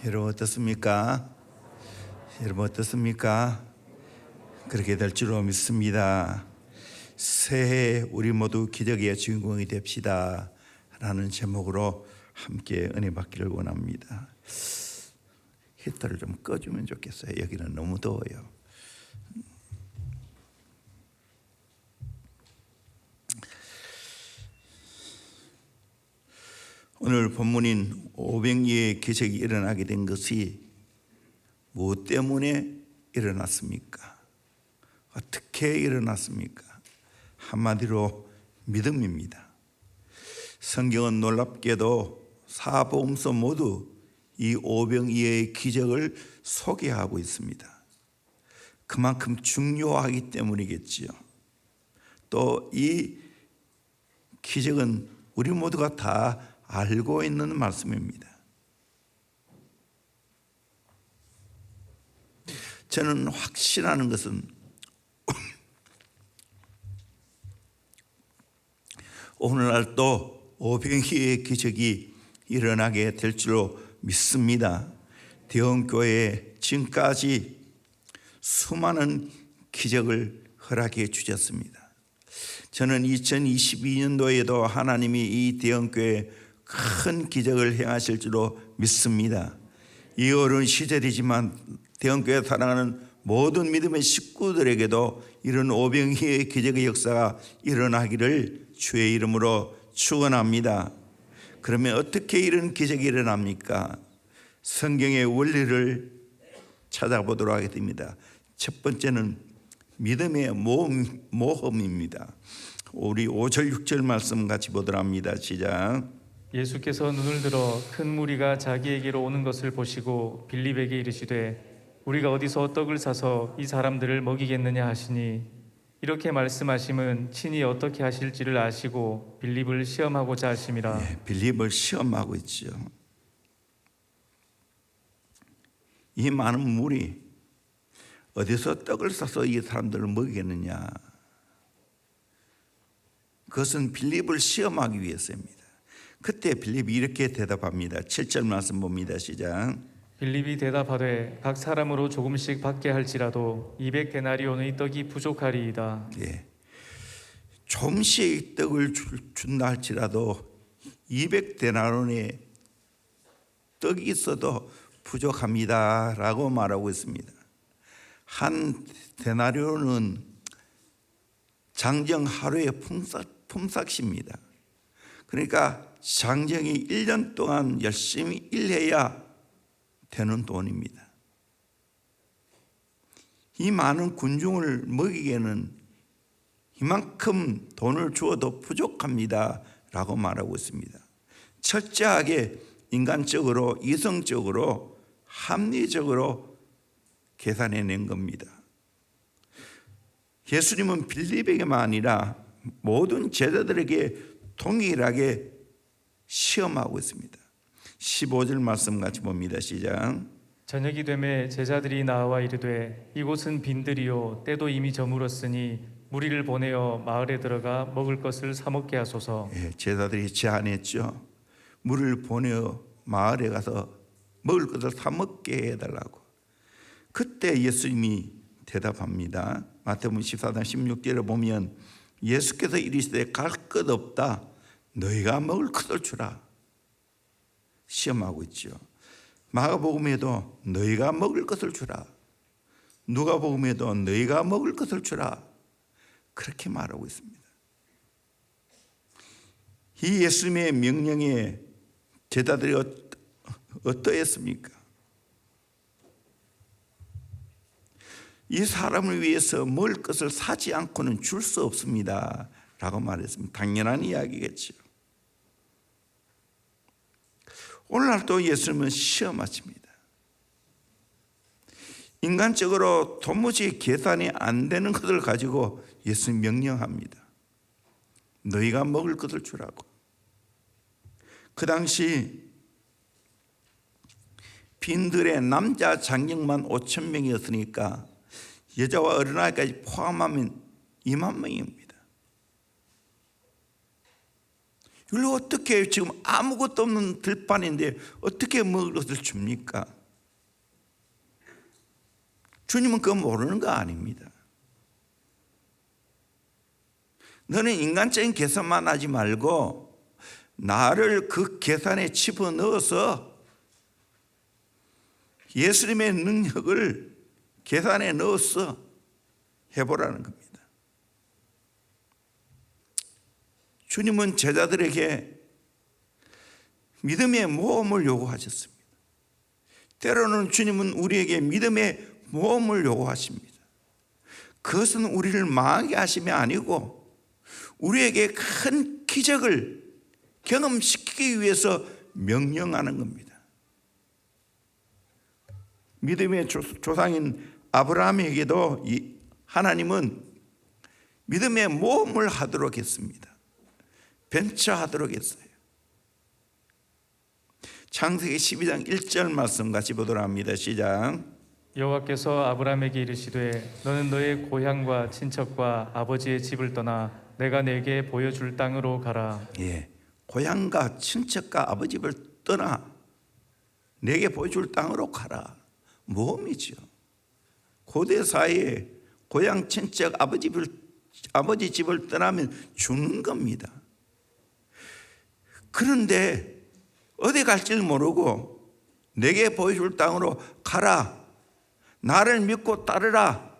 여러분 어떻습니까? 여러분 어떻습니까? 그렇게 될 줄로 믿습니다. 새해 우리 모두 기적의 주인공이 됩시다 라는 제목으로 함께 은혜 받기를 원합니다. 히터를 좀 꺼주면 좋겠어요. 여기는 너무 더워요. 오늘 본문인 500리의 기적이 일어나게 된 것이 무엇 때문에 일어났습니까? 어떻게 일어났습니까? 한마디로 믿음입니다. 성경은 놀랍게도 사복음서 모두 이 오병이어의 기적을 소개하고 있습니다. 그만큼 중요하기 때문이겠지요. 또 이 기적은 우리 모두가 다 알고 있는 말씀입니다. 저는 확신하는 것은 오늘날 또 오병이어의 기적이 일어나게 될 줄로 믿습니다. 대원교회에 지금까지 수많은 기적을 허락해 주셨습니다. 저는 2022년도에도 하나님이 이 대원교회에 큰 기적을 행하실 줄로 믿습니다. 이 어려운 시절이지만 대원교회 사랑하는 모든 믿음의 식구들에게도 이런 오병이어의 기적의 역사가 일어나기를 주의 이름으로 축원합니다. 그러면 어떻게 이런 기적이 일어납니까? 성경의 원리를 찾아보도록 하게 됩니다. 첫 번째는 믿음의 모험입니다. 우리 5절 6절 말씀 같이 보도록 합니다. 시작. 예수께서 눈을 들어 큰 무리가 자기에게로 오는 것을 보시고 빌립에게 이르시되 우리가 어디서 떡을 사서 이 사람들을 먹이겠느냐 하시니 이렇게 말씀하심은 친히 어떻게 하실지를 아시고 빌립을 시험하고자 하심이라. 빌립을 시험하고 있죠. 이 많은 무리 어디서 떡을 사서 이 사람들을 먹이겠느냐? 그것은 빌립을 시험하기 위해서입니다. 그때 빌립이 이렇게 대답합니다. 7절 말씀 봅니다. 시작. 빌립이 대답하되 각 사람으로 조금씩 받게 할지라도 200데나리온의 떡이 부족하리이다. 조금씩 떡을 준다 할지라도 200데나리온의 떡이 있어도 부족합니다 라고 말하고 있습니다. 한 데나리온은 장정 하루의 품삯입니다. 그러니까 장정이 1년 동안 열심히 일해야 되는 돈입니다. 이 많은 군중을 먹이기에는 이만큼 돈을 주어도 부족합니다 라고 말하고 있습니다. 철저하게 인간적으로 이성적으로 합리적으로 계산해낸 겁니다. 예수님은 빌립에게만 아니라 모든 제자들에게 동일하게 시험하고 있습니다. 15절 말씀 같이 봅니다. 시작. 저녁이 되매 제자들이 나와 이르되 이곳은 빈들이요 때도 이미 저물었으니 무리를 보내어 마을에 들어가 먹을 것을 사 먹게 하소서. 제자들이 제안했죠. 무리를 보내어 마을에 가서 먹을 것을 사 먹게 해달라고. 그때 예수님이 대답합니다. 마태복음 14장 16절에 보면 예수께서 이르시되 갈 것 없다. 너희가 먹을 것을 주라. 시험하고 있죠. 마가복음에도 너희가 먹을 것을 주라. 누가복음에도 너희가 먹을 것을 주라. 그렇게 말하고 있습니다. 이 예수님의 명령에 제자들이 어떠했습니까? 이 사람을 위해서 먹을 것을 사지 않고는 줄 수 없습니다 라고 말했습니다. 당연한 이야기겠죠. 오늘날도 예수님은 시험하십니다. 인간적으로 도무지 계산이 안 되는 것을 가지고 예수님 명령합니다. 너희가 먹을 것을 주라고. 그 당시 빈들의 남자 장정만 5,000명이었으니까 여자와 어린아이까지 포함하면 2만 명입니다. 이걸 어떻게, 지금 아무것도 없는 들판인데 어떻게 먹을 것을 줍니까? 주님은 그거 모르는 거 아닙니다. 너는 인간적인 계산만 하지 말고 나를 그 계산에 집어넣어서 예수님의 능력을 계산에 넣어서 해보라는 겁니다. 주님은 제자들에게 믿음의 모험을 요구하셨습니다. 때로는 주님은 우리에게 믿음의 모험을 요구하십니다. 그것은 우리를 망하게 하심이 아니고 우리에게 큰 기적을 경험시키기 위해서 명령하는 겁니다. 믿음의 조상인 아브라함에게도 하나님은 믿음의 모험을 하도록 했습니다. 벤처하도록 했어요. 창세기 12장 1절 말씀 같이 보도록 합니다. 시작. 여호와께서 아브라함에게 이르시되 너는 너의 고향과 친척과 아버지의 집을 떠나 내가 내게 보여줄 땅으로 가라. 예, 고향과 친척과 아버지 집을 떠나 내게 보여줄 땅으로 가라. 모험이죠. 고대 사회에 고향 친척 아버지 집을 떠나면 죽는 겁니다. 그런데 어디 갈지를 모르고 내게 보여줄 땅으로 가라. 나를 믿고 따르라.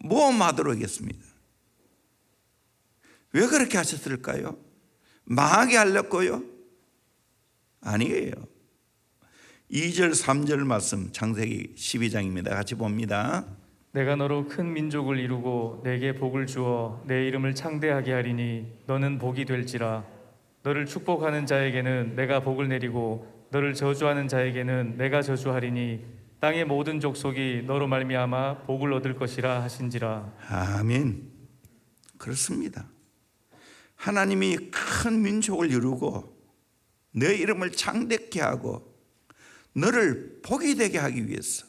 모험하도록 했습니다. 왜 그렇게 하셨을까요? 망하게 하려고요? 아니에요. 2절 3절 말씀 창세기 12장입니다. 같이 봅니다. 내가 너로 큰 민족을 이루고 내게 복을 주어 내 이름을 창대하게 하리니 너는 복이 될지라. 너를 축복하는 자에게는 내가 복을 내리고 너를 저주하는 자에게는 내가 저주하리니 땅의 모든 족속이 너로 말미암아 복을 얻을 것이라 하신지라. 아멘. 그렇습니다. 하나님이 큰 민족을 이루고 내 이름을 창대케 하고 너를 복이 되게 하기 위해서,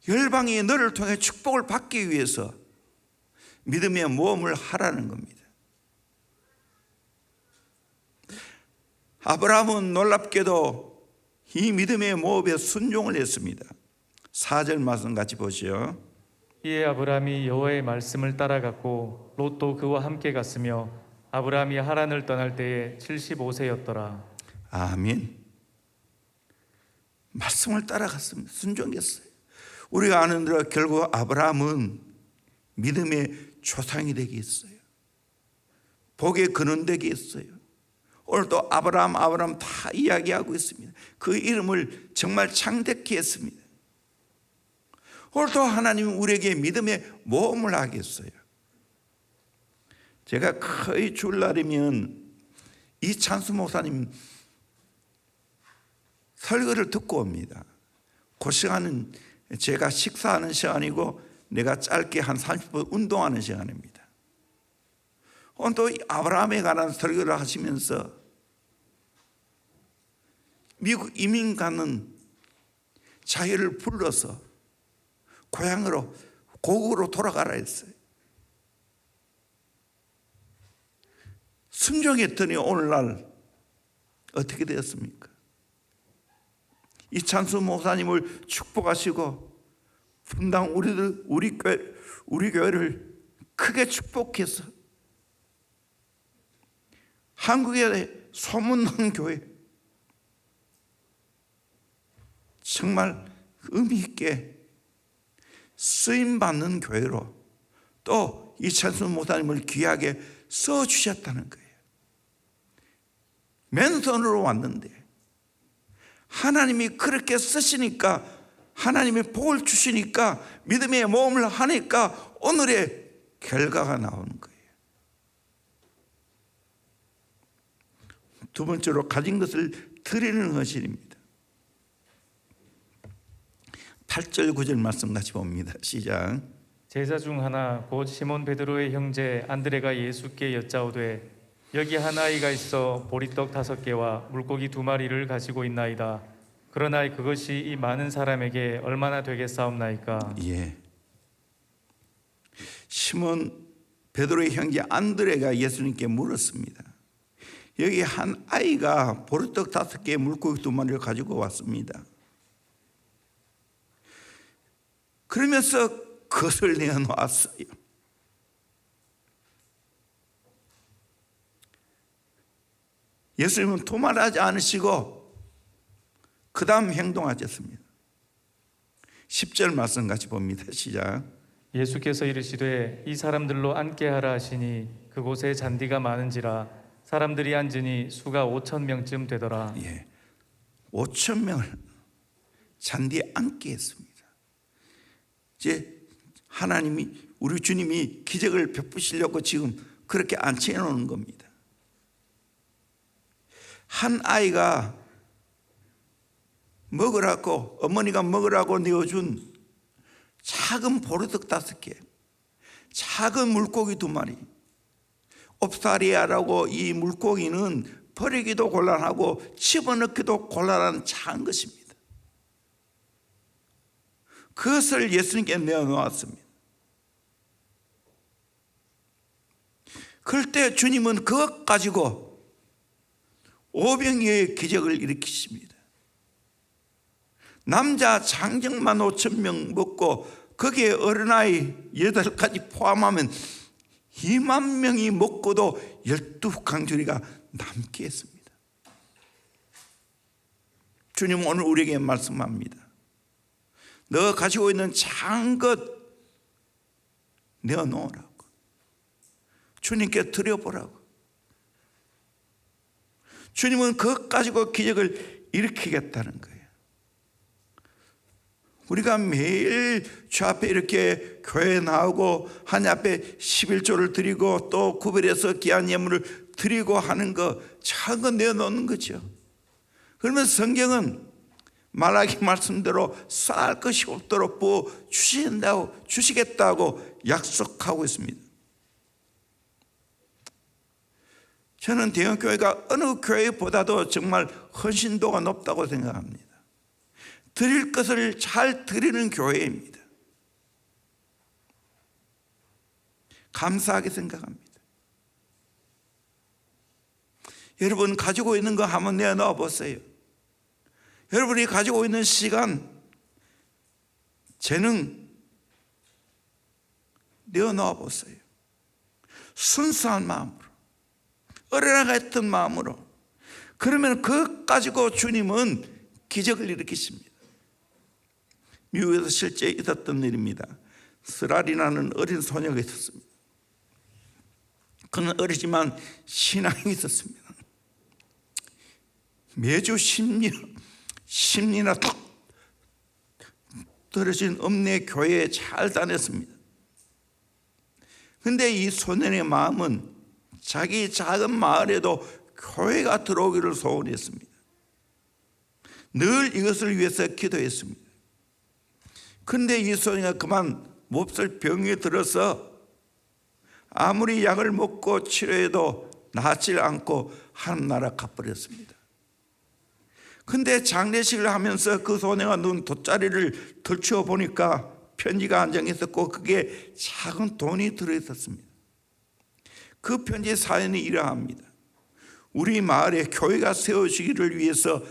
열방이 너를 통해 축복을 받기 위해서 믿음의 모험을 하라는 겁니다. 아브라함은 놀랍게도 이 믿음의 모험에 순종을 했습니다. 4절 말씀 같이 보시죠. 이에 아브라함이 여호와의 말씀을 따라갔고 롯도 그와 함께 갔으며 아브라함이 하란을 떠날 때에 75세였더라. 아멘. 말씀을 따라갔습니다. 순종했어요. 우리가 아는 대로 결국 아브라함은 믿음의 조상이 되게 했어요. 복의 근원 되게 했어요. 오늘도 아브라함 다 이야기하고 있습니다. 그 이름을 정말 창대케 했습니다. 오늘도 하나님은 우리에게 믿음의 모험을 하겠어요. 제가 거의 주일날이면 이찬수 목사님 설교를 듣고 옵니다. 그 시간은 제가 식사하는 시간이고 내가 짧게 한 30분 운동하는 시간입니다. 오늘 또 아브라함에 관한 설교를 하시면서 미국 이민 가는 자유를 불러서 고향으로 고국으로 돌아가라 했어요. 순종했더니 오늘날 어떻게 되었습니까? 이찬수 목사님을 축복하시고 분당 우리 교회를 크게 축복해서 한국의 소문난 교회, 정말 의미 있게 쓰임받는 교회로 또 이찬수 목사님을 귀하게 써주셨다는 거예요. 맨손으로 왔는데 하나님이 그렇게 쓰시니까, 하나님이 복을 주시니까, 믿음의 모험을 하니까 오늘의 결과가 나오는 거예요. 두 번째로 가진 것을 드리는 것입니다. 8절 9절 말씀 같이 봅니다. 시작. 제자 중 하나 곧 시몬 베드로의 형제 안드레가 예수께 여짜오되 여기 한 아이가 있어 보리떡 5개와 물고기 2마리를 가지고 있나이다. 그러나 그것이 이 많은 사람에게 얼마나 되겠사옵나이까. 예. 시몬 베드로의 형제 안드레가 예수님께 물었습니다. 여기 한 아이가 보리떡 5개, 물고기 2마리를 가지고 왔습니다. 그러면서 그것을 내어놓았어요. 예수님은 도말하지 않으시고 그 다음 행동하셨습니다. 10절 말씀 같이 봅니다. 시작. 예수께서 이르시되 이 사람들로 앉게 하라 하시니 그곳에 잔디가 많은지라 사람들이 앉으니 수가 5,000명쯤 되더라. 5,000명을 잔디에 앉게 했습니다. 이제 하나님이, 우리 주님이 기적을 베푸시려고 지금 그렇게 앉혀 놓는 겁니다. 한 아이가 먹으라고, 어머니가 먹으라고 내어준 작은 보리떡 5개, 작은 물고기 2마리, 옵사리아라고, 이 물고기는 버리기도 곤란하고 집어넣기도 곤란한 작은 것입니다. 그것을 예수님께 내어놓았습니다. 그럴 때 주님은 그것 가지고 오병이어의 기적을 일으키십니다. 남자 장정만 5,000명 먹고 거기에 어린아이 8가지 포함하면 2만 명이 먹고도 12강주리가 남게 했습니다. 주님은 오늘 우리에게 말씀합니다. 너 가지고 있는 작은 것 내어놓으라고, 주님께 드려보라고. 주님은 그것 가지고 기적을 일으키겠다는 거예요. 우리가 매일 주 앞에 이렇게 교회에 나오고 하나님 앞에 11조를 드리고 또 구별해서 귀한 예물을 드리고 하는 거, 작은 거 내어놓는 거죠. 그러면 성경은 말라기 말씀대로 쌀 것이 없도록 부어 주시겠다고 약속하고 있습니다. 저는 대형교회가 어느 교회보다도 정말 헌신도가 높다고 생각합니다. 드릴 것을 잘 드리는 교회입니다. 감사하게 생각합니다. 여러분 가지고 있는 거 한번 내어놓아 보세요. 여러분이 가지고 있는 시간, 재능 내어놓아 보세요. 순수한 마음으로, 어린아이가 했던 마음으로. 그러면 그것 가지고 주님은 기적을 일으키십니다. 미국에서 실제 있었던 일입니다. 스라리라는 어린 소녀가 있었습니다. 그는 어리지만 신앙이 있었습니다. 매주 심리나 툭 떨어진 읍내 교회에 잘 다녔습니다. 그런데 이 소년의 마음은 자기 작은 마을에도 교회가 들어오기를 소원했습니다. 늘 이것을 위해서 기도했습니다. 그런데 이 소녀가 그만 몹쓸 병이 들어서 아무리 약을 먹고 치료해도 낫질 않고 하늘나라 가버렸습니다. 그런데 장례식을 하면서 그 소녀가 누운 돗자리를 덜치워 보니까 편지가 한 장 있었고 그게 작은 돈이 들어있었습니다. 그 편지의 사연이 이러합니다. 우리 마을에 교회가 세워지기를 위해서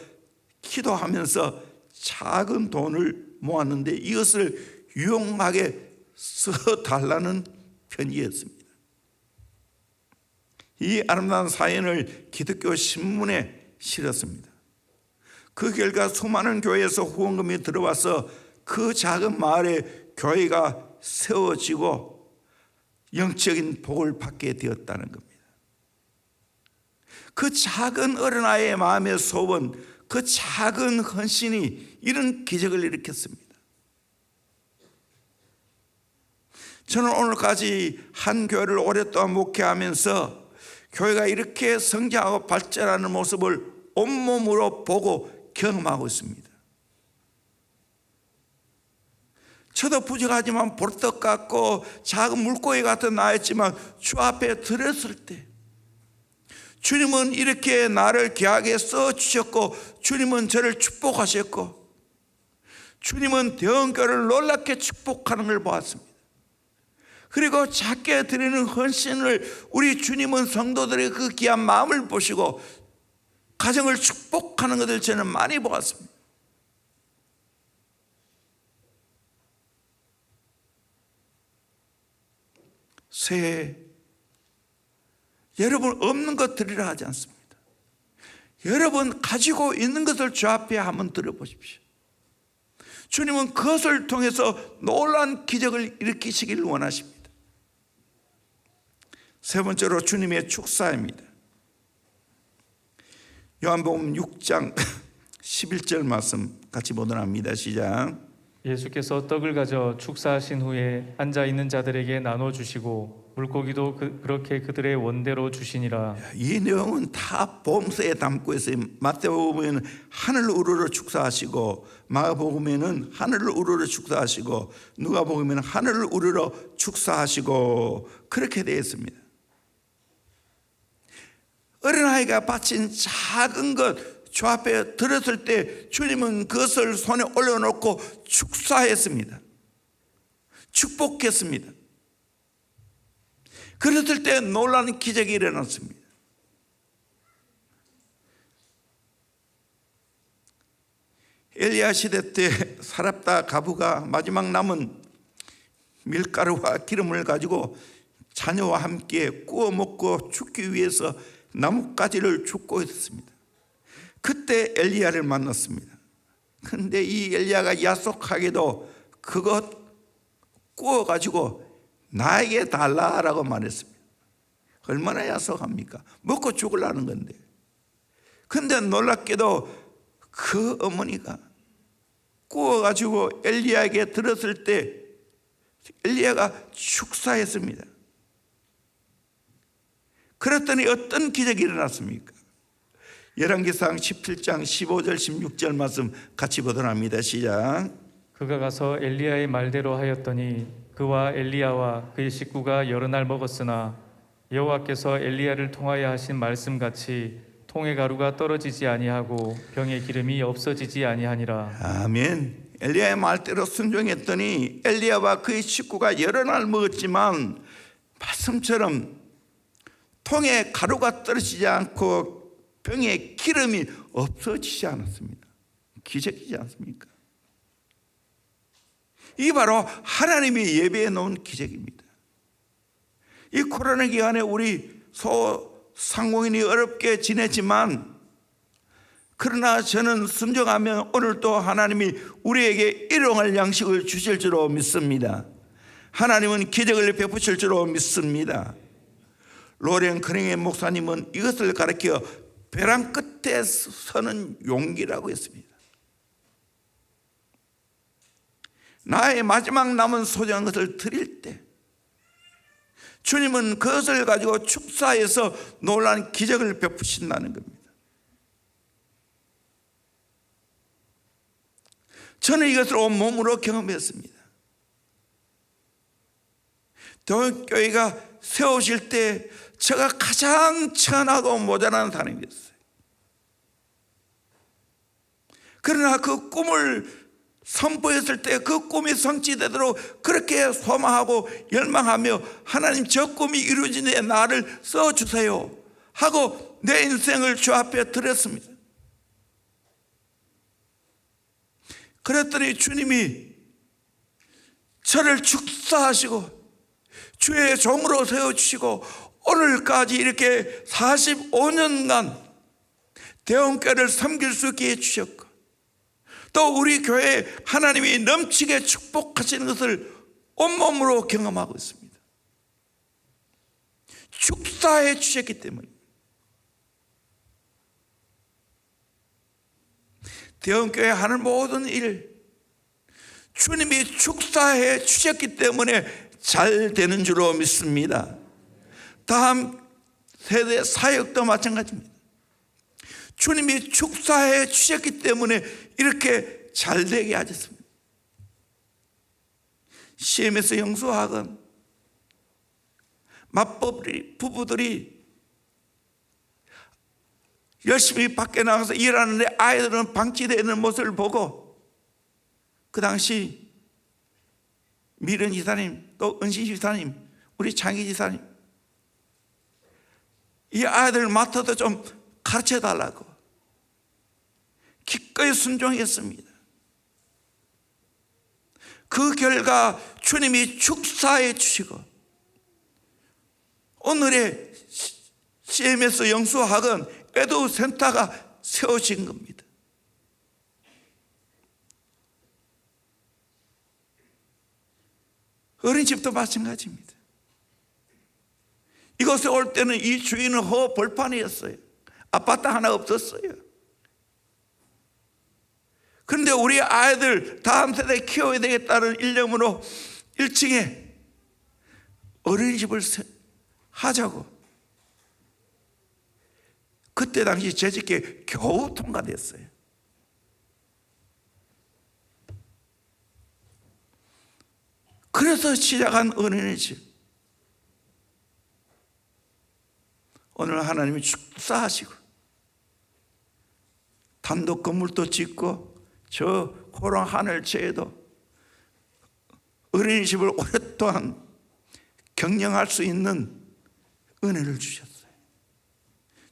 기도하면서 작은 돈을 모았는데 이것을 유용하게 써달라는 편지였습니다. 이 아름다운 사연을 기독교 신문에 실었습니다. 그 결과 수많은 교회에서 후원금이 들어와서 그 작은 마을에 교회가 세워지고 영적인 복을 받게 되었다는 겁니다. 그 작은 어린아이의 마음의 소원, 그 작은 헌신이 이런 기적을 일으켰습니다. 저는 오늘까지 한 교회를 오랫동안 목회하면서 교회가 이렇게 성장하고 발전하는 모습을 온몸으로 보고 경험하고 있습니다. 저도 부족하지만 보리떡 같고 작은 물고기 같은 나였지만 주 앞에 들었을 때 주님은 이렇게 나를 귀하게 써주셨고 주님은 저를 축복하셨고 주님은 대형교회를 놀랍게 축복하는 걸 보았습니다. 그리고 작게 드리는 헌신을 우리 주님은 성도들의 그 귀한 마음을 보시고 가정을 축복하는 것을 저는 많이 보았습니다. 새해 여러분 없는 것 드리라 하지 않습니다. 여러분 가지고 있는 것을 주 앞에 한번 드려보십시오. 주님은 그것을 통해서 놀라운 기적을 일으키시길 원하십니다. 세 번째로 주님의 축사입니다. 요한복음 6장 11절 말씀 같이 보도록 합니다. 시작. 예수께서 떡을 가져 축사하신 후에 앉아 있는 자들에게 나눠 주시고 물고기도 그렇게 그들의 원대로 주시니라. 이 내용은 다 복음서에 담고 있어요. 마태복음에는 하늘 우러러 축사하시고, 마가복음에는 하늘 우러러 축사하시고, 누가복음에는 하늘 우러러 축사하시고, 그렇게 되어 있습니다. 어린아이가 바친 작은 것 주 앞에 들었을 때 주님은 그것을 손에 올려놓고 축사했습니다. 축복했습니다. 그랬을 때 놀라운 기적이 일어났습니다. 엘리야 시대 때 사랍다 가부가 마지막 남은 밀가루와 기름을 가지고 자녀와 함께 구워 먹고 죽기 위해서 나뭇가지를 줍고 있었습니다. 그때 엘리야를 만났습니다. 그런데 이 엘리야가 야속하게도 그것 구워가지고 나에게 달라라고 말했습니다. 얼마나 야속합니까? 먹고 죽으려는 건데. 그런데 놀랍게도 그 어머니가 구워가지고 엘리야에게 들었을 때 엘리야가 축사했습니다. 그랬더니 어떤 기적이 일어났습니까? 열왕기상 17장 15절 16절 말씀 같이 보도록 합니다. 시작. 그가 가서 엘리야의 말대로 하였더니 그와 엘리야와 그의 식구가 여러 날 먹었으나 여호와께서 엘리야를 통하여 하신 말씀같이 통의 가루가 떨어지지 아니하고 병의 기름이 없어지지 아니하니라. 아멘. 엘리야의 말대로 순종했더니 엘리야와 그의 식구가 여러 날 먹었지만 말씀처럼 통에 가루가 떨어지지 않고 병에 기름이 없어지지 않았습니다. 기적이지 않습니까? 이게 바로 하나님이 예배해 놓은 기적입니다. 이 코로나 기간에 우리 소상공인이 어렵게 지냈지만 그러나 저는 순종하면 오늘 또 하나님이 우리에게 일용할 양식을 주실 줄로 믿습니다. 하나님은 기적을 베푸실 줄로 믿습니다. 로렌 커닝의 목사님은 이것을 가르쳐 벼랑 끝에 서는 용기라고 했습니다. 나의 마지막 남은 소중한 것을 드릴 때 주님은 그것을 가지고 축사해서 놀라운 기적을 베푸신다는 겁니다. 저는 이것을 온몸으로 경험했습니다. 교회가 세우실 때 제가 가장 천하고 모자란 사람이었어요. 그러나 그 꿈을 선포했을 때 그 꿈이 성취되도록 그렇게 소망하고 열망하며 하나님 저 꿈이 이루어지는 데 나를 써주세요 하고 내 인생을 주 앞에 드렸습니다. 그랬더니 주님이 저를 축사하시고 주의 종으로 세워주시고 오늘까지 이렇게 45년간 대원교회를 섬길 수 있게 해주셨고 또 우리 교회에 하나님이 넘치게 축복하시는 것을 온몸으로 경험하고 있습니다. 축사해 주셨기 때문에 대원교회 하는 모든 일 주님이 축사해 주셨기 때문에 잘 되는 줄로 믿습니다. 다음 세대 사역도 마찬가지입니다. 주님이 축사해 주셨기 때문에 이렇게 잘 되게 하셨습니다. CMS 영수학원 맞법 부부들이 열심히 밖에 나가서 일하는데 아이들은 방치되어 있는 모습을 보고 그 당시 미른 이사님 또 은신 이사님 우리 장희 지사님, 이 아이들 맡아도 좀 가르쳐 달라고 기꺼이 순종했습니다. 그 결과 주님이 축사해 주시고 오늘의 CMS 영수학원 에듀 센터가 세워진 겁니다. 어린이집도 마찬가지입니다. 이곳에 올 때는 이 주인은 벌판이었어요. 아파트 하나 없었어요. 그런데 우리 아이들 다음 세대 키워야 되겠다는 일념으로 1층에 어린이집을 하자고. 그때 당시 재직계 겨우 통과됐어요. 그래서 시작한 어린이집. 오늘 하나님이 축사하시고 단독 건물도 짓고 저 호랑 하늘채에도 어린이집을 오랫동안 경영할 수 있는 은혜를 주셨어요.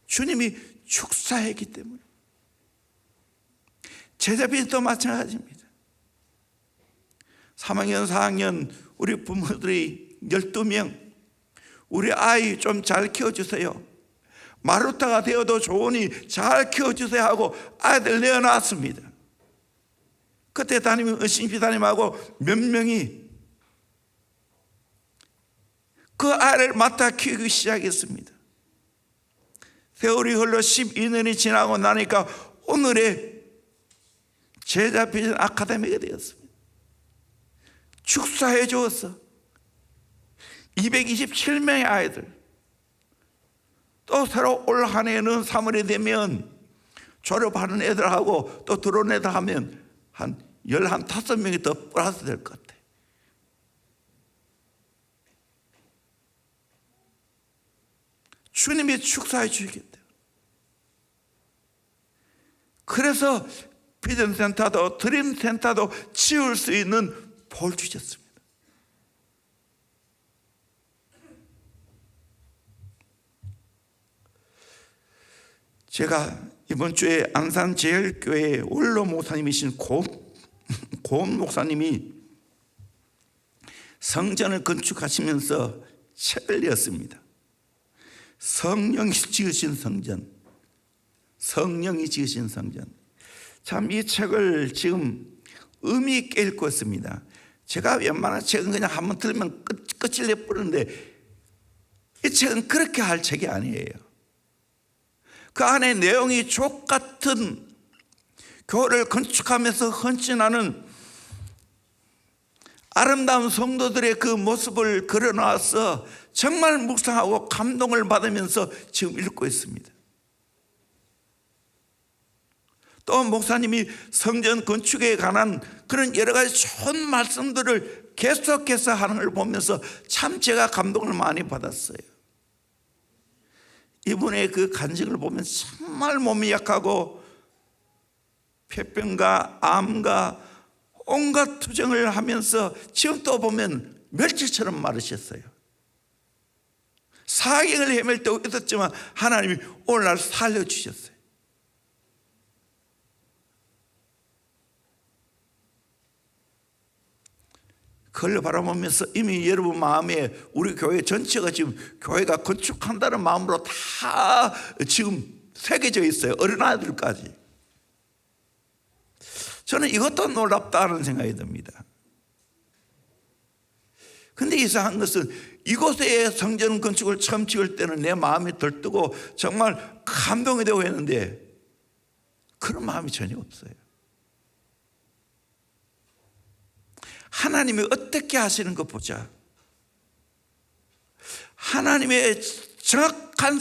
주님이 축사했기 때문에. 제자비도 마찬가지입니다. 3학년 4학년 우리 부모들이 12명 우리 아이 좀 잘 키워주세요, 마루타가 되어도 좋으니 잘 키워주세요 하고 아이들 내어놨습니다. 그때 담임 신비사님하고 몇 명이 그 아이를 맡아 키우기 시작했습니다. 세월이 흘러 12년이 지나고 나니까 오늘의 제자 비전 아카데미가 되었습니다. 축사해 주었어. 227명의 아이들. 또 새로 올 한 해는 3월이 되면 졸업하는 애들하고 또 들어온 애들 하면 한 15명이 더 플러스 될 것 같아. 주님이 축사해 주시겠다. 그래서 비전센터도 드림센터도 지을 수 있는 볼 주셨습니다. 제가 이번 주에 안산제일교회 원로 목사님이신 고은 목사님이 성전을 건축하시면서 책을 냈습니다. 성령이 지으신 성전. 성령이 지으신 성전. 참 이 책을 지금 의미 있게 읽고 있습니다. 제가 웬만한 책은 그냥 한번 들으면 끝을 내버리는데 이 책은 그렇게 할 책이 아니에요. 그 안에 내용이 족 같은 교회를 건축하면서 헌신하는 아름다운 성도들의 그 모습을 그려놔서 정말 묵상하고 감동을 받으면서 지금 읽고 있습니다. 또 목사님이 성전 건축에 관한 그런 여러 가지 좋은 말씀들을 계속해서 하는 걸 보면서 참 제가 감동을 많이 받았어요. 이분의 그 간증을 보면 정말 몸이 약하고 폐병과 암과 온갖 투정을 하면서 지금 또 보면 멸치처럼 마르셨어요. 사경을 헤맬 때도 있었지만 하나님이 오늘날 살려주셨어요. 그걸 바라보면서 이미 여러분 마음에 우리 교회 전체가 지금 교회가 건축한다는 마음으로 다 지금 새겨져 있어요. 어린아이들까지. 저는 이것도 놀랍다는 생각이 듭니다. 근데 이상한 것은 이곳에 성전 건축을 처음 지을 때는 내 마음이 들뜨고 정말 감동이 되고 했는데 그런 마음이 전혀 없어요. 하나님이 어떻게 하시는 거 보자. 하나님의 정확한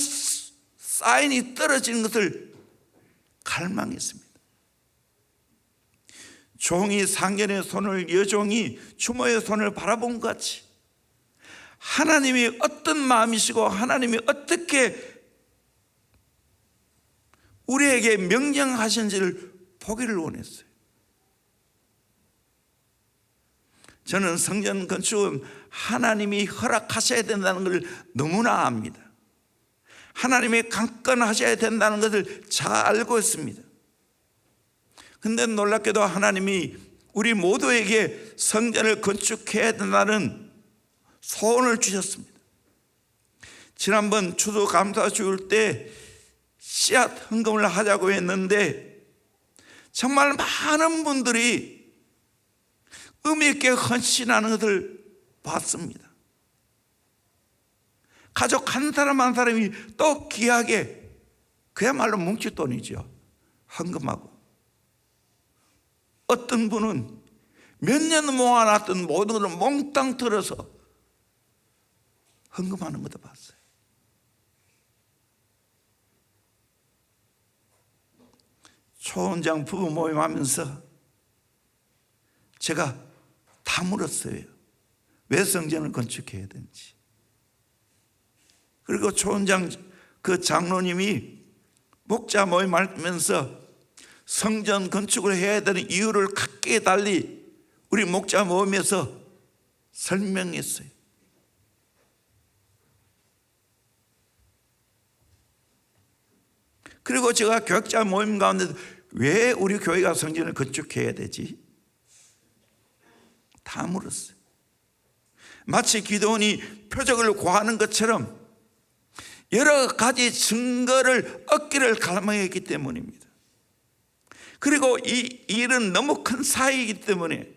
사인이 떨어지는 것을 갈망했습니다. 종이 상견의 손을 여종이 주모의 손을 바라본 것 같이 하나님이 어떤 마음이시고 하나님이 어떻게 우리에게 명령하신지를 보기를 원했어요. 저는 성전 건축은 하나님이 허락하셔야 된다는 걸 너무나 압니다. 하나님이 강권하셔야 된다는 것을 잘 알고 있습니다. 그런데 놀랍게도 하나님이 우리 모두에게 성전을 건축해야 된다는 소원을 주셨습니다. 지난번 추수감사 주일 때 씨앗 헌금을 하자고 했는데 정말 많은 분들이 의미 있게 헌신하는 것을 봤습니다. 가족 한 사람 한 사람이 또 귀하게, 그야말로 뭉칫돈이죠, 헌금하고. 어떤 분은 몇 년 모아놨던 모든 것을 몽땅 들어서 헌금하는 것도 봤어요. 초원장 부부 모임하면서 제가 다 물었어요. 왜 성전을 건축해야 되는지. 그리고 초원장 그 장로님이 목자 모임하면서 성전 건축을 해야 되는 이유를 각기 달리 우리 목자 모임에서 설명했어요. 그리고 제가 교역자 모임 가운데 왜 우리 교회가 성전을 건축해야 되지? 다 물었어요. 마치 기도원이 표적을 구하는 것처럼 여러 가지 증거를 얻기를 갈망했기 때문입니다. 그리고 이 일은 너무 큰 사이이기 때문에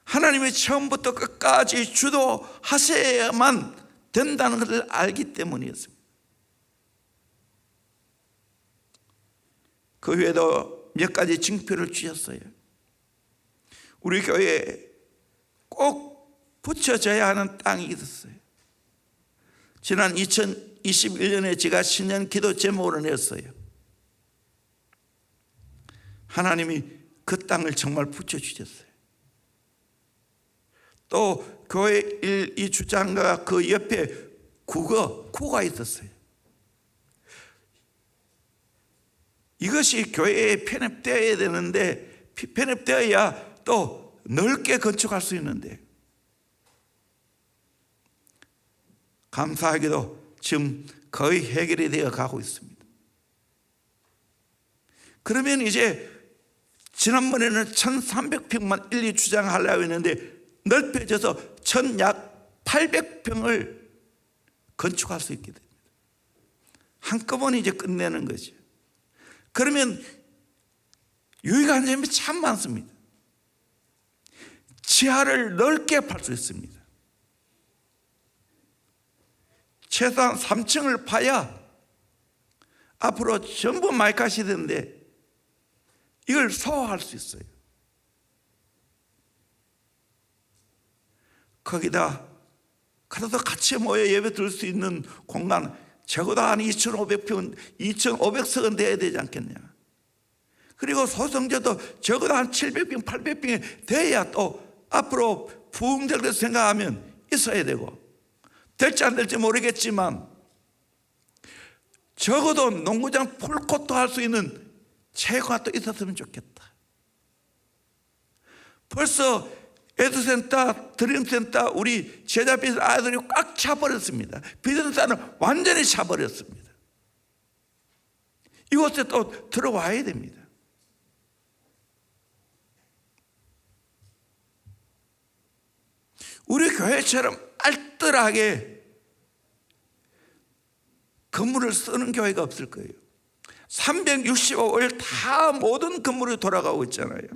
하나님이 처음부터 끝까지 주도하셔야만 된다는 것을 알기 때문이었습니다. 그 외에도 몇 가지 징표를 주셨어요. 우리 교회에 꼭 붙여져야 하는 땅이 있었어요. 지난 2021년에 제가 신년 기도 제목을 냈어요. 하나님이 그 땅을 정말 붙여주셨어요. 또 교회 1, 주장과 그 옆에 구가 있었어요. 이것이 교회에 편입되어야 되는데, 편입되어야 또 넓게 건축할 수 있는데, 감사하게도 지금 거의 해결이 되어 가고 있습니다. 그러면 이제 지난번에는 1300평만 1, 2주장 하려고 했는데 넓혀져서 약 800평을 건축할 수 있게 됩니다. 한꺼번에 이제 끝내는 거죠. 그러면 유익한 점이 참 많습니다. 지하를 넓게 팔 수 있습니다. 최소한 3층을 파야 앞으로 전부 마이카시드인데 이걸 소화할 수 있어요. 거기다 그래도 같이 모여 예배 드릴 수 있는 공간 적어도 한 2,500평, 2,500석은 돼야 되지 않겠냐. 그리고 소성제도 적어도 한 700평, 800평이 돼야 또 앞으로 부흥될 것을 생각하면 있어야 되고, 될지 안 될지 모르겠지만 적어도 농구장 풀코트 할 수 있는 체육관 또 있었으면 좋겠다. 벌써 에듀센터, 드림센터 우리 제자 비전 아이들이 꽉 차버렸습니다. 비전센터는 완전히 차버렸습니다. 이곳에 또 들어와야 됩니다. 우리 교회처럼 알뜰하게 건물을 쓰는 교회가 없을 거예요. 365일 다 모든 건물이 돌아가고 있잖아요.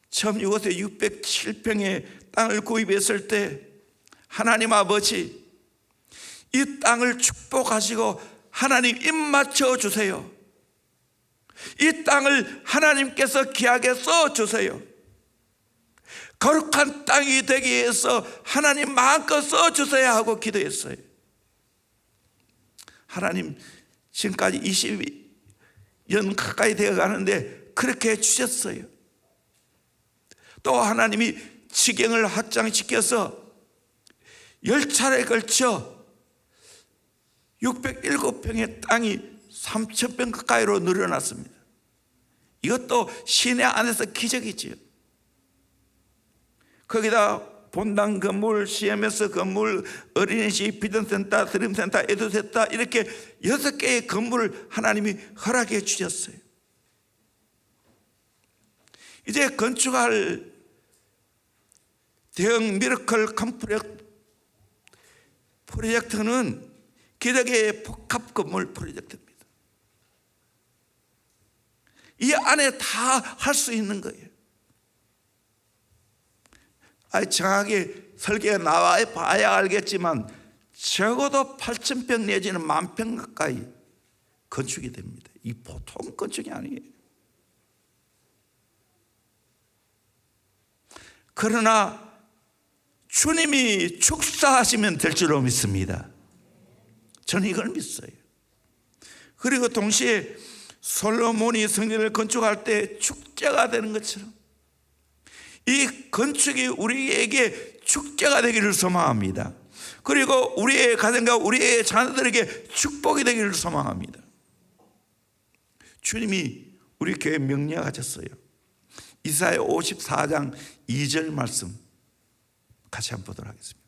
처음 이곳에 607평의 땅을 구입했을 때 하나님 아버지, 이 땅을 축복하시고 하나님 입 맞춰 주세요. 이 땅을 하나님께서 귀하게 써 주세요. 거룩한 땅이 되기 위해서 하나님 마음껏 써 주세요 하고 기도했어요. 하나님 지금까지 20년 가까이 되어 가는데 그렇게 해주셨어요. 또 하나님이 지경을 확장시켜서 10차례에 걸쳐 607평의 땅이 3,000평 가까이로 늘어났습니다. 이것도 시내 안에서 기적이지요. 거기다 본당 건물, CMS 건물, 어린이집, 비전센터, 드림센터, 에듀센터 이렇게 6개의 건물을 하나님이 허락해 주셨어요. 이제 건축할 대형 미러클 프로젝트는 기적의 복합 건물 프로젝트입니다. 이 안에 다 할 수 있는 거예요. 정확하게 설계가 나와 봐야 알겠지만 적어도 8,000평 내지는 10,000평 가까이 건축이 됩니다. 이 보통 건축이 아니에요. 그러나 주님이 축사하시면 될 줄로 믿습니다. 저는 이걸 믿어요. 그리고 동시에 솔로몬이 성전을 건축할 때 축제가 되는 것처럼 이 건축이 우리에게 축제가 되기를 소망합니다. 그리고 우리의 가정과 우리의 자녀들에게 축복이 되기를 소망합니다. 주님이 우리 교회에 명령하셨어요. 이사야 54장 2절 말씀 같이 한번 보도록 하겠습니다.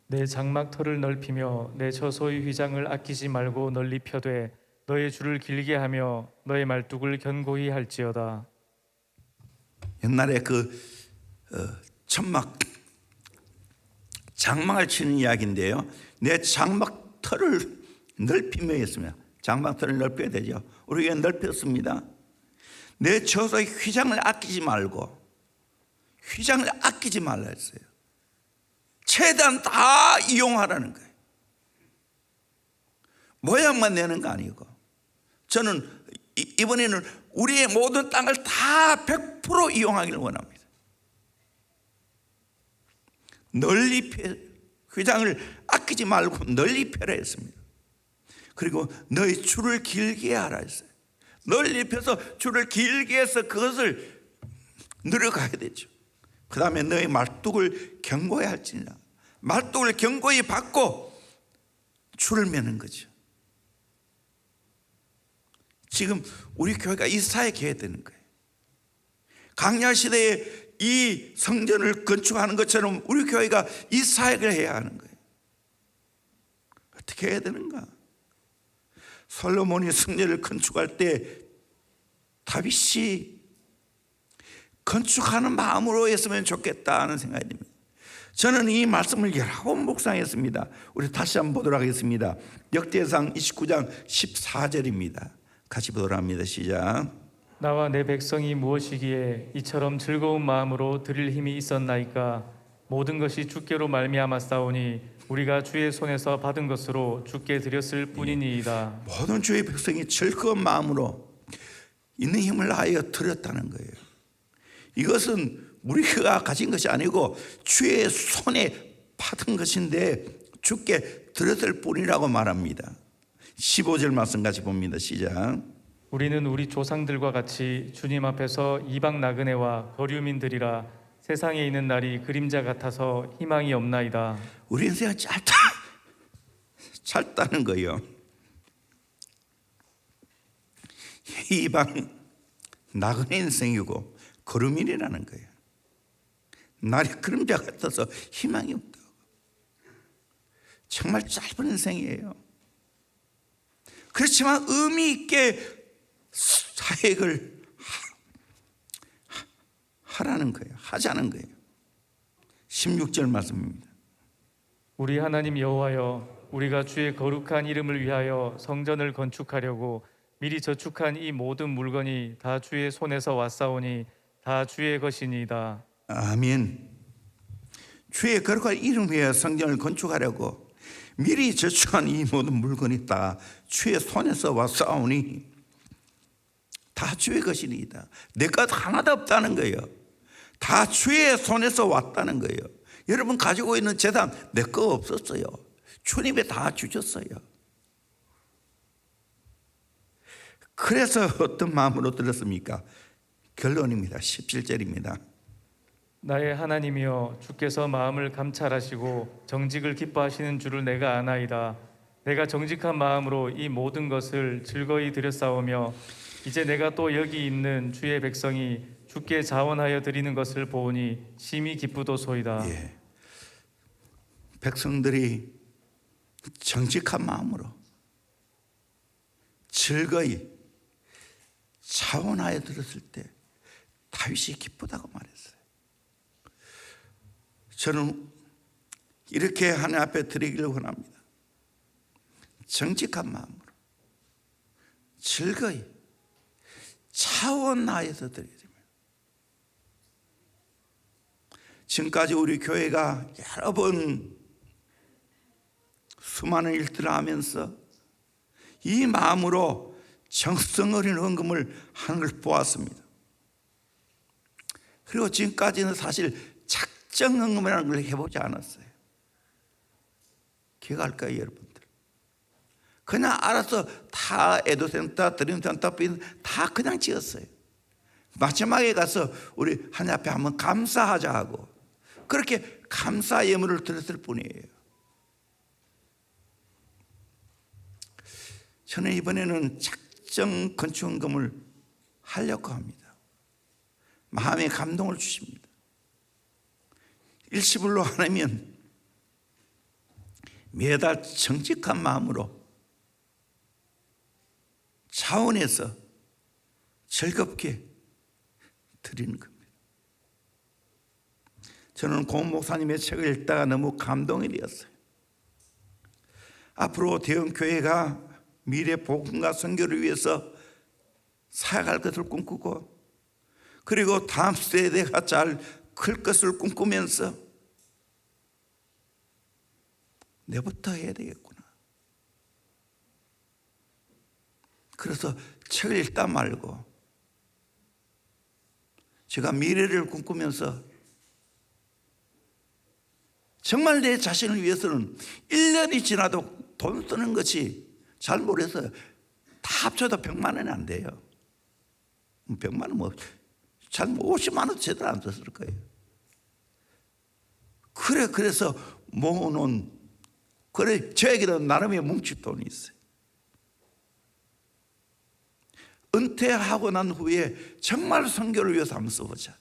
내 장막터를 넓히며 내 저소의 휘장을 아끼지 말고 널리 펴되 너의 줄을 길게 하며 너의 말뚝을 견고히 할지어다. 옛날에 천막 장막을 치는 이야기인데요. 내 장막터를 넓히며 했습니다. 장막터를 넓혀야 되죠. 우리가 넓혔습니다. 내 저소의 휘장을 아끼지 말고, 휘장을 아끼지 말라 했어요. 최대한 다 이용하라는 거예요. 모양만 내는 거 아니고, 저는 이번에는 우리의 모든 땅을 다 100% 이용하기를 원합니다. 널리 펴, 휘장을 아끼지 말고 널리 펴라 했습니다. 그리고 너희 줄을 길게 하라 했어요. 널리 펴서 줄을 길게 해서 그것을 늘어가야 되죠. 그 다음에 너희 말뚝을 견고히 할지니라. 말뚝을 견고히 받고 줄을 매는 거죠. 지금 우리 교회가 이 사역에 해야 되는 거예요. 강야 시대에 이 성전을 건축하는 것처럼 우리 교회가 이 사역을 해야 하는 거예요. 어떻게 해야 되는가? 솔로몬이 성전을 건축할 때 다윗이 건축하는 마음으로 했으면 좋겠다는 생각이 듭니다. 저는 이 말씀을 여러 번 묵상했습니다. 우리 다시 한번 보도록 하겠습니다. 역대상 29장 14절입니다. 같이 보도록 합니다. 시작. 나와 내 백성이 무엇이기에 이처럼 즐거운 마음으로 드릴 힘이 있었나이까. 모든 것이 주께로 말미암아 싸우니 우리가 주의 손에서 받은 것으로 주께 드렸을 뿐이니이다. 모든 주의 백성이 즐거운 마음으로 있는 힘을 다하여 드렸다는 거예요. 이것은 우리가 가진 것이 아니고 주의 손에 받은 것인데 주께 드렸을 뿐이라고 말합니다. 15절 말씀 같이 봅니다. 시작. 우리는 우리 조상들과 같이 주님 앞에서 이방 나그네와 거류민들이라. 세상에 있는 날이 그림자 같아서 희망이 없나이다. 우리 인생은 짧다는 거예요. 이방 나그네 인생이고 거류민이라는 거예요. 날이 그림자 같아서 희망이 없다고. 정말 짧은 인생이에요. 그렇지만 의미 있게 사역을 하라는 거예요. 하자는 거예요. 16절 말씀입니다. 우리 하나님 여호와여, 우리가 주의 거룩한 이름을 위하여 성전을 건축하려고 미리 저축한 이 모든 물건이 다 주의 손에서 왔사오니 다 주의 것이니이다. 아멘. 주의 거룩한 이름 위에 성전을 건축하려고 미리 저축한 이 모든 물건이 다 주의 손에서 왔사오니 다 주의 것이니이다. 내 것 하나도 없다는 거예요. 다 주의 손에서 왔다는 거예요. 여러분 가지고 있는 재산 내 거 없었어요. 주님이 다 주셨어요. 그래서 어떤 마음으로 들었습니까? 결론입니다. 17절입니다. 나의 하나님이여, 주께서 마음을 감찰하시고 정직을 기뻐하시는 줄을 내가 아나이다. 내가 정직한 마음으로 이 모든 것을 즐거이 드렸사오며 이제 내가 또 여기 있는 주의 백성이 주께 자원하여 드리는 것을 보오니 심히 기쁘도소이다. 예. 백성들이 정직한 마음으로 즐거이 자원하여 들었을 때 다윗이 기쁘다고 말했어요. 저는 이렇게 하나님 앞에 드리기를 원합니다. 정직한 마음으로 즐거이 자원하여서 드려야 됩니다. 지금까지 우리 교회가 여러 번 수많은 일들을 하면서 이 마음으로 정성 어린 헌금을 하는 걸 보았습니다. 그리고 지금까지는 사실 작정 헌금이라는 걸 해보지 않았어요. 기억할까요, 여러분들? 그냥 알아서 다 에도센터, 드림센터 다 그냥 지었어요. 마지막에 가서 우리 하나님 앞에 한번 감사하자 하고 그렇게 감사 예물을 드렸을 뿐이에요. 저는 이번에는 작정 건축헌금을 하려고 합니다. 마음에 감동을 주십니다. 일시불로 하면 매달 정직한 마음으로 자원해서 즐겁게 드리는 겁니다. 저는 고 목사님의 책을 읽다가 너무 감동이 되었어요. 앞으로 대형교회가 미래 복음과 선교를 위해서 사역할 것을 꿈꾸고 그리고 다음 세대가 잘 클 것을 꿈꾸면서 내부터 해야 되겠구나. 그래서 책을 읽다 말고 제가 미래를 꿈꾸면서 정말 내 자신을 위해서는 1년이 지나도 돈 쓰는 것이 잘 모르겠어요. 다 합쳐도 100만 원이 안 돼요. 100만 원 잘 50만 원 제대로 안 썼을 거예요. 그래서 모으는 저에게는 나름의 뭉칫돈이 있어요. 은퇴하고 난 후에 정말 선교를 위해서 한번 써보자.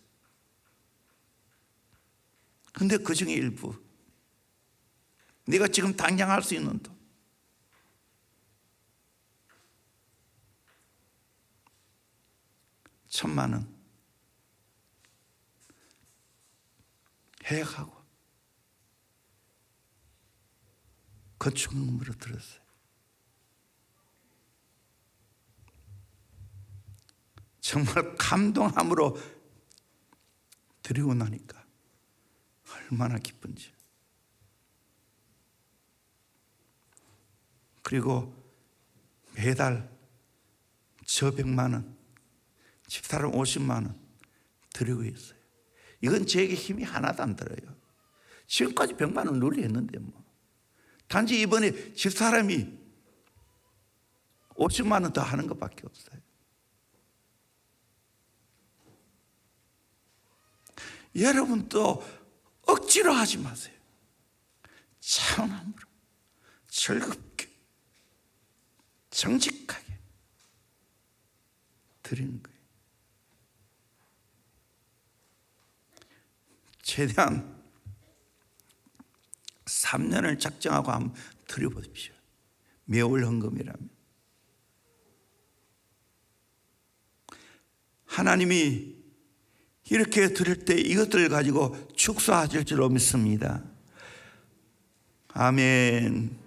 근데 그 중에 일부 네가 지금 당장 할 수 있는 돈 1,000만 원 해약하고 건축금으로 들었어요. 정말 감동함으로 드리고 나니까 얼마나 기쁜지. 그리고 매달 저 100만 원, 집사람 50만 원 드리고 있어요. 이건 저에게 힘이 하나도 안 들어요. 지금까지 100만 원 늘 했는데 뭐. 단지 이번에 집사람이 50만 원 더 하는 것밖에 없어요. 여러분도 억지로 하지 마세요. 차원함으로 즐겁게 정직하게 드리는 거예요. 최대한 3년을 작정하고 한번 드려보십시오. 매월 헌금이라면. 하나님이 이렇게 드릴 때 이것들을 가지고 축소하실 줄로 믿습니다. 아멘.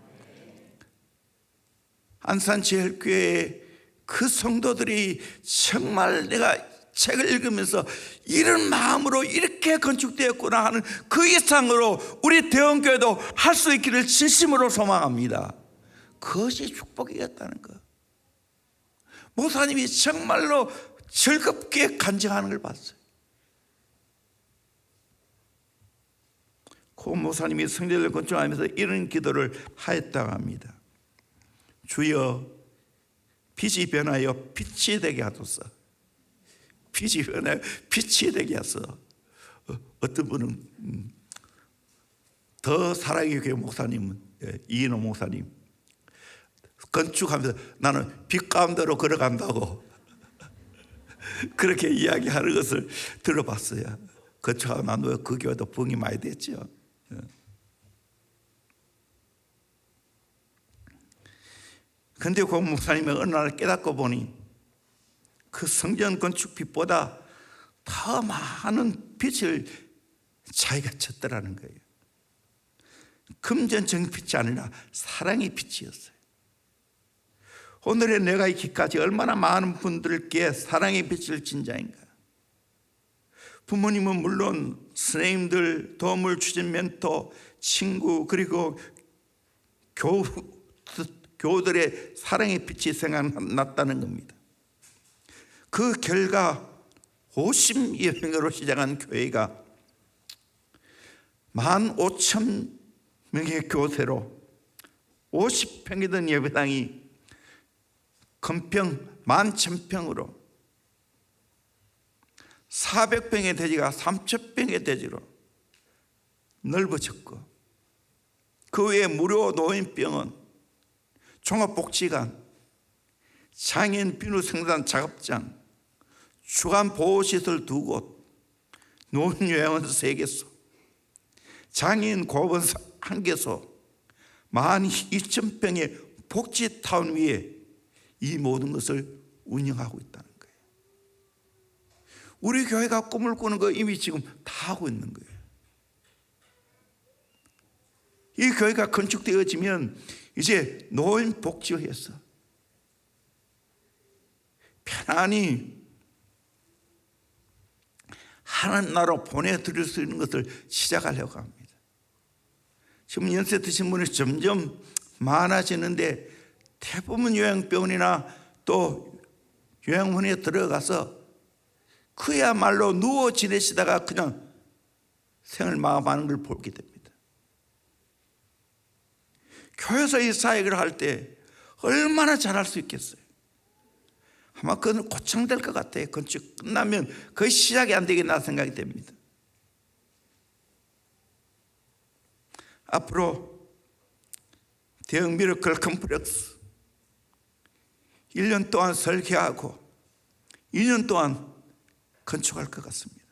안산제일교회 그 성도들이 정말 내가 책을 읽으면서 이런 마음으로 이렇게 건축되었구나 하는 그 이상으로 우리 대원교회도 할 수 있기를 진심으로 소망합니다. 그것이 축복이었다는 것. 목사님이 정말로 즐겁게 간증하는 걸 봤어요. 고 목사님이 성전을 건축하면서 이런 기도를 하였다고 합니다. 주여 빛이 변하여 빛이 되게 하소서. 빛이 변하여 빛이 되게 하소서. 어떤 분은 더 사랑의 교회 목사님은 이인호 목사님 건축하면서 나는 빛 가운데로 걸어간다고 그렇게 이야기하는 것을 들어봤어요. 그쪽하고 나누어 그 교회도 붕이 많이 됐죠. 근데 그 목사님이 어느 날 깨닫고 보니 그 성전 건축빛보다 더 많은 빛을 자기가 쳤더라는 거예요. 금전적인 빛이 아니라 사랑의 빛이었어요. 오늘의 내가 있기까지 얼마나 많은 분들께 사랑의 빛을 진 자인가. 부모님은 물론 선생님들, 도움을 주신 멘토, 친구, 그리고 교우들의 사랑의 빛이 생각났다는 겁니다. 그 결과 50여 명으로 시작한 교회가 15,000명의 교세로 50평이던 예배당이 건평 11,000평으로 400평의 대지가 3,000평의 대지로 넓어졌고, 그 외에 무료 노인병원, 종합복지관, 장애인 비누 생산 작업장, 주간 보호시설 2곳, 노인요양원 3개소, 장애인 고아원서 1개소, 12,000평의 복지타운 위에 이 모든 것을 운영하고 있다는 거예요. 우리 교회가 꿈을 꾸는 거 이미 지금 다 하고 있는 거예요. 이 교회가 건축되어지면 이제 노인복지회에서 편안히 하나님 나라로 보내드릴 수 있는 것을 시작하려고 합니다. 지금 연세 드신 분이 점점 많아지는데 대부분 요양병원이나 또 요양원에 들어가서 그야말로 누워 지내시다가 그냥 생을 마감하는 걸 보게 됩니다. 교회에서 이 사역을 할 때 얼마나 잘할 수 있겠어요? 아마 그건 고창될 것 같아요. 건축 끝나면 거의 시작이 안 되겠나 생각이 됩니다. 앞으로 대형 미러클 컴플렉스 1년 동안 설계하고 2년 동안 건축할 것 같습니다.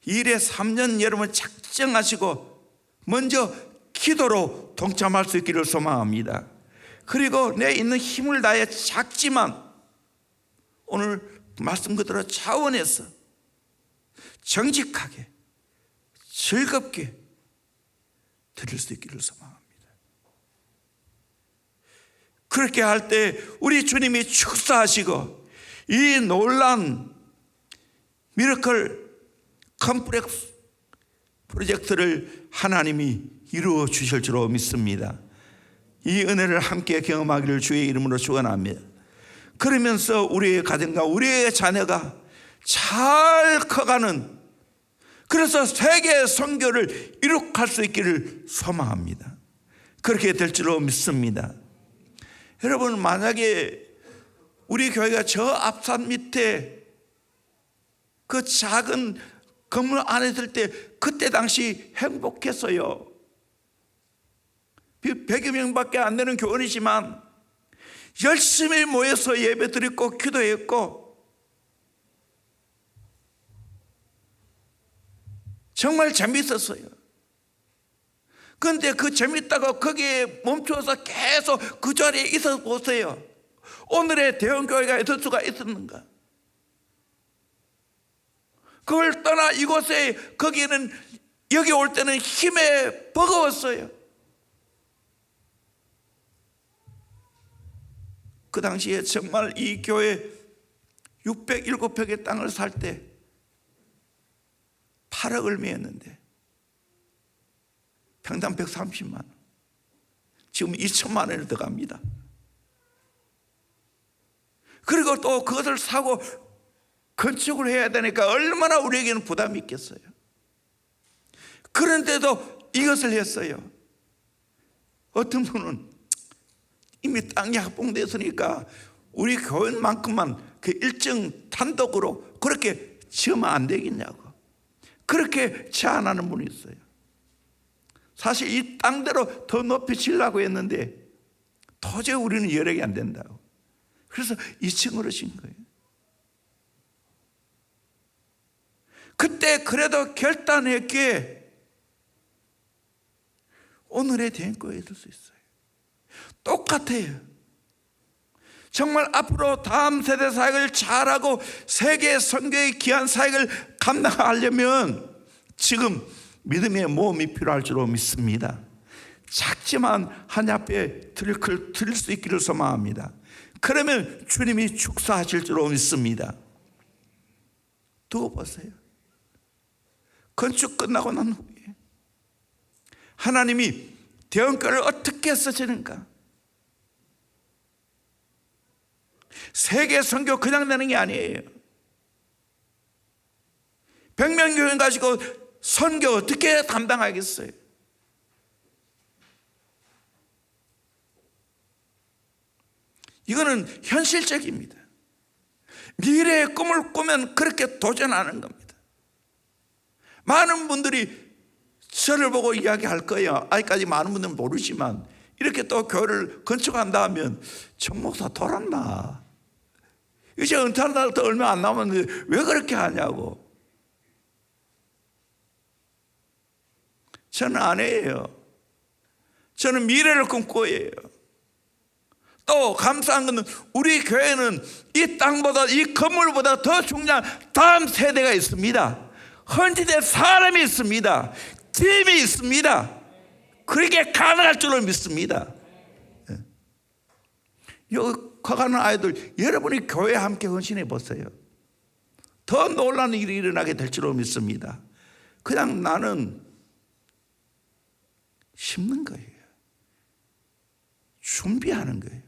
일에 3년 여러분 작정하시고 먼저 기도로 동참할 수 있기를 소망합니다. 그리고 내 있는 힘을 다해 작지만 오늘 말씀 그대로 차원에서 정직하게 즐겁게 드릴 수 있기를 소망합니다. 그렇게 할 때 우리 주님이 축사하시고 이 놀란 미러클 컴플렉스 프로젝트를 하나님이 이루어 주실 줄로 믿습니다. 이 은혜를 함께 경험하기를 주의 이름으로 축원합니다. 그러면서 우리의 가정과 우리의 자녀가 잘 커가는, 그래서 세계 선교를 이룩할 수 있기를 소망합니다. 그렇게 될 줄로 믿습니다. 여러분, 만약에 우리 교회가 저 앞산 밑에 그 작은 건물 안에 있을 때 그때 당시 행복했어요. 100여 명밖에 안 되는 교원이지만 열심히 모여서 예배드렸고 기도했고 정말 재미있었어요. 그런데 그 재미있다고 거기에 멈춰서 계속 그 자리에 있어 보세요. 오늘의 대형교회가 있을 수가 있었는가? 그걸 떠나 이곳에 거기는 여기 올 때는 힘에 버거웠어요. 그 당시에 정말 이 교회 607평의 땅을 살 때 8억을 매였는데 평당 130만 원, 지금 2천만 원이 들어갑니다. 그리고 또 그것을 사고 건축을 해야 되니까 얼마나 우리에게는 부담이 있겠어요. 그런데도 이것을 했어요. 어떤 분은 이미 땅이 확보됐으니까 우리 교회만큼만 그 일정 단독으로 그렇게 지으면 안 되겠냐고 그렇게 제안하는 분이 있어요. 사실 이 땅대로 더 높이 지으려고 했는데 도저히 우리는 여력이 안 된다고. 그래서 2층으로 진 거예요. 그때 그래도 결단했기에 오늘의 대인교회 있을 수 있어요. 똑같아요. 정말 앞으로 다음 세대 사역을 잘하고 세계 선교의 귀한 사역을 감당하려면 지금 믿음의 모험이 필요할 줄로 믿습니다. 작지만 하나님 앞에 드릴 수 있기를 소망합니다. 그러면 주님이 축사하실 줄로 믿습니다. 두고 보세요. 건축 끝나고 난 후에 하나님이 대형교회를 어떻게 쓰시는가? 세계 선교 그냥 되는 게 아니에요. 100명 교회 가지고 선교 어떻게 담당하겠어요? 이거는 현실적입니다. 미래의 꿈을 꾸면 그렇게 도전하는 겁니다. 많은 분들이 저를 보고 이야기할 거예요. 아직까지 많은 분들은 모르지만 이렇게 또 교회를 건축한다 하면 정 목사 돌았나? 이제 은퇴하는 날도 얼마 안 남았는데 왜 그렇게 하냐고. 저는 아니에요. 저는 미래를 꿈꾸고 해요. 또 감사한 것은 우리 교회는 이 땅보다 이 건물보다 더 중요한 다음 세대가 있습니다. 헌지대 사람이 있습니다. 팀이 있습니다. 그렇게 가능할 줄로 믿습니다. 여기 가는 아이들 여러분이 교회에 함께 헌신해 보세요. 더 놀라운 일이 일어나게 될 줄로 믿습니다. 그냥 나는 심는 거예요. 준비하는 거예요.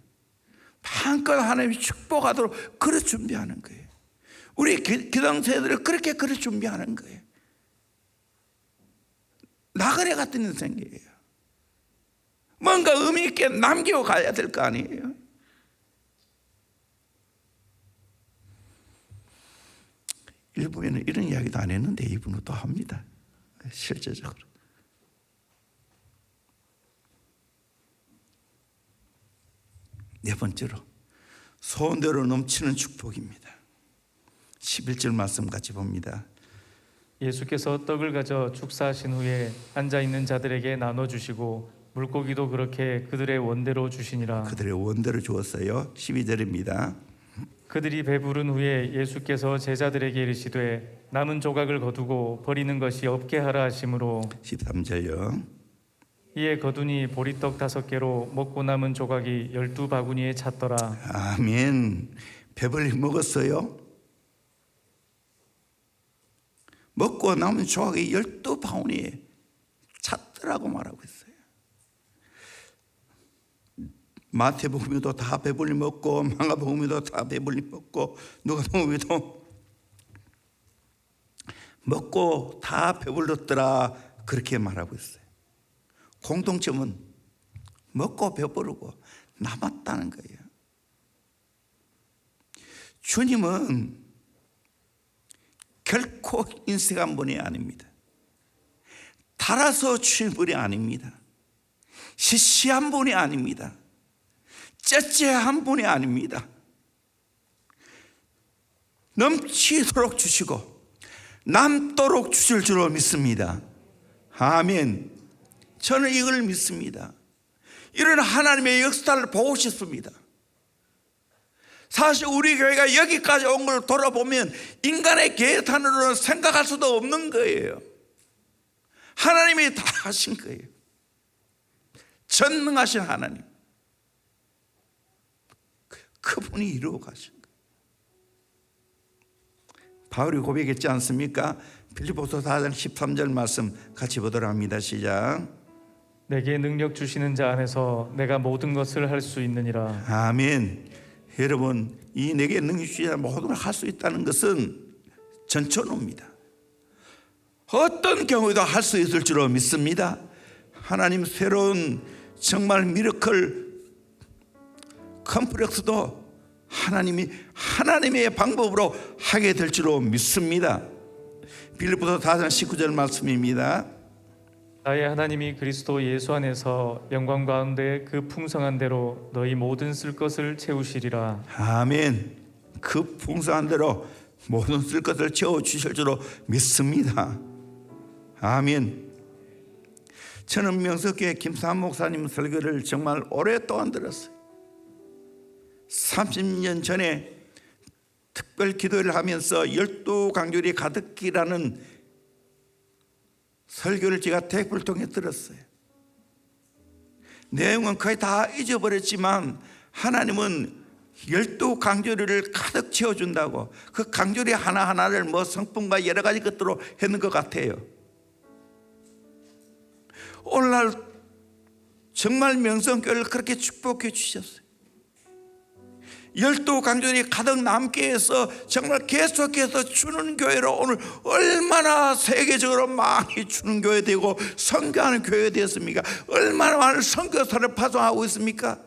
마음껏 하나님이 축복하도록 그래 준비하는 거예요. 우리 기성세대를 그렇게 준비하는 거예요. 나그네 같은 인생이에요. 뭔가 의미 있게 남기고 가야 될 거 아니에요. 일부에는 이런 이야기도 안 했는데 이분은 또 합니다. 실제적으로. 네 번째로 소원대로 넘치는 축복입니다. 11절 말씀 같이 봅니다. 예수께서 떡을 가져 축사하신 후에 앉아있는 자들에게 나눠주시고 물고기도 그렇게 그들의 원대로 주시니라. 그들의 원대로 주었어요. 12절입니다. 그들이 배부른 후에 예수께서 제자들에게 이르시되 남은 조각을 거두고 버리는 것이 없게 하라 하심으로 13절요. 이에 거두니 보리떡 5개로 먹고 남은 조각이 12바구니에 찼더라. 아멘. 배불리 먹었어요. 먹고 남은 조각이 12바구니에 찼더라고 말하고 있어요. 마태복음에도 다 배불리 먹고 마가복음에도 다 배불리 먹고 누가복음에도 먹고 다 배불렀더라 그렇게 말하고 있어요. 공통점은 먹고 배부르고 남았다는 거예요. 주님은 결코 인색한 분이 아닙니다. 달아서 주신 분이 아닙니다. 시시한 분이 아닙니다. 째째한 분이 아닙니다. 넘치도록 주시고 남도록 주실 줄로 믿습니다. 아멘. 저는 이걸 믿습니다. 이런 하나님의 역사를 보고 싶습니다. 사실 우리 교회가 여기까지 온 걸 돌아보면 인간의 계산으로는 생각할 수도 없는 거예요. 하나님이 다 하신 거예요. 전능하신 하나님. 그분이 이루어 가신 거예요. 바울이 고백했지 않습니까? 빌립보서 4장 13절 말씀 같이 보도록 합니다. 시작. 내게 능력 주시는 자 안에서 내가 모든 것을 할 수 있느니라. 아멘. 여러분, 이 내게 능력 주시는 자 모든 걸 할 수 있다는 것은 전천후입니다. 어떤 경우에도 할 수 있을 줄로 믿습니다. 하나님 새로운 정말 미러클 컴플렉스도 하나님이 하나님의 방법으로 하게 될 줄로 믿습니다. 빌립보서 4장 19절 말씀입니다. 나의 하나님이 그리스도 예수 안에서 영광 가운데 그 풍성한 대로 너희 모든 쓸 것을 채우시리라. 아멘. 그 풍성한 대로 모든 쓸 것을 채워주실 줄로 믿습니다. 아멘. 저는 명석교회 김삼 목사님 설교를 정말 오랫동안 들었어요. 30년 전에 특별 기도를 하면서 12강조리 가득히라는 설교를 제가 테이프를 통해 들었어요. 내용은 거의 다 잊어버렸지만 하나님은 12강조리를 가득 채워준다고, 그 강조리 하나하나를 뭐 성품과 여러 가지 것들로 했는 것 같아요. 오늘날 정말 명성교회를 그렇게 축복해 주셨어요. 12강조리 가득 남게 해서 정말 계속해서 주는 교회로 오늘 얼마나 세계적으로 많이 주는 교회 되고 선교하는 교회 되었습니까? 얼마나 많은 선교사를 파송하고 있습니까?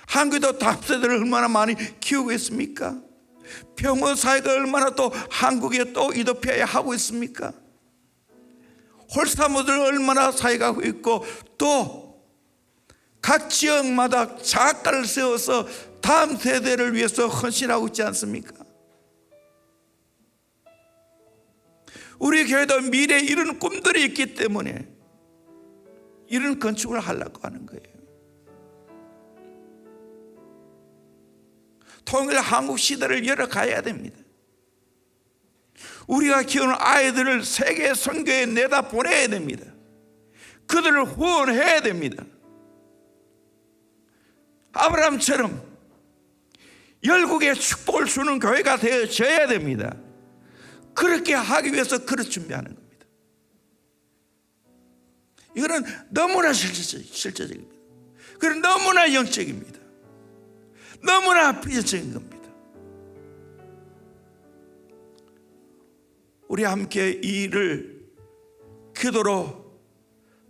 한국에도 다세대를 얼마나 많이 키우고 있습니까? 평화 사회가 얼마나 또 한국에 또 이도피아에 하고 있습니까? 홀사모들 얼마나 사회가 하고 있고, 또 각 지역마다 작가를 세워서 다음 세대를 위해서 헌신하고 있지 않습니까? 우리 교회도 미래에 이런 꿈들이 있기 때문에 이런 건축을 하려고 하는 거예요. 통일 한국 시대를 열어가야 됩니다. 우리가 키우는 아이들을 세계 선교에 내다 보내야 됩니다. 그들을 후원해야 됩니다. 아브라함처럼 열국에 축복을 주는 교회가 되어져야 됩니다. 그렇게 하기 위해서 그릇 준비하는 겁니다. 이거는 너무나 실제적입니다. 그리고 너무나 영적입니다. 너무나 비전적인 겁니다. 우리 함께 이 일을 기도로,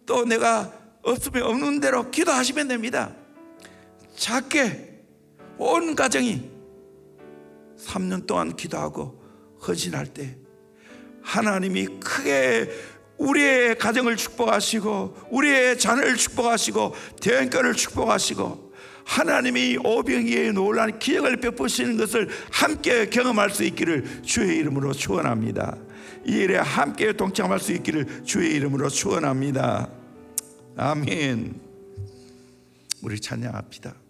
또 내가 없으면 없는 대로 기도하시면 됩니다. 작게 온 가정이 3년 동안 기도하고 헌신할 때 하나님이 크게 우리의 가정을 축복하시고 우리의 자녀를 축복하시고 대형교회를 축복하시고 하나님이 오병이어의 놀라운 기적을 베푸시는 것을 함께 경험할 수 있기를 주의 이름으로 축원합니다. 이 일에 함께 동참할 수 있기를 주의 이름으로 축원합니다. 아멘. 우리 찬양합시다.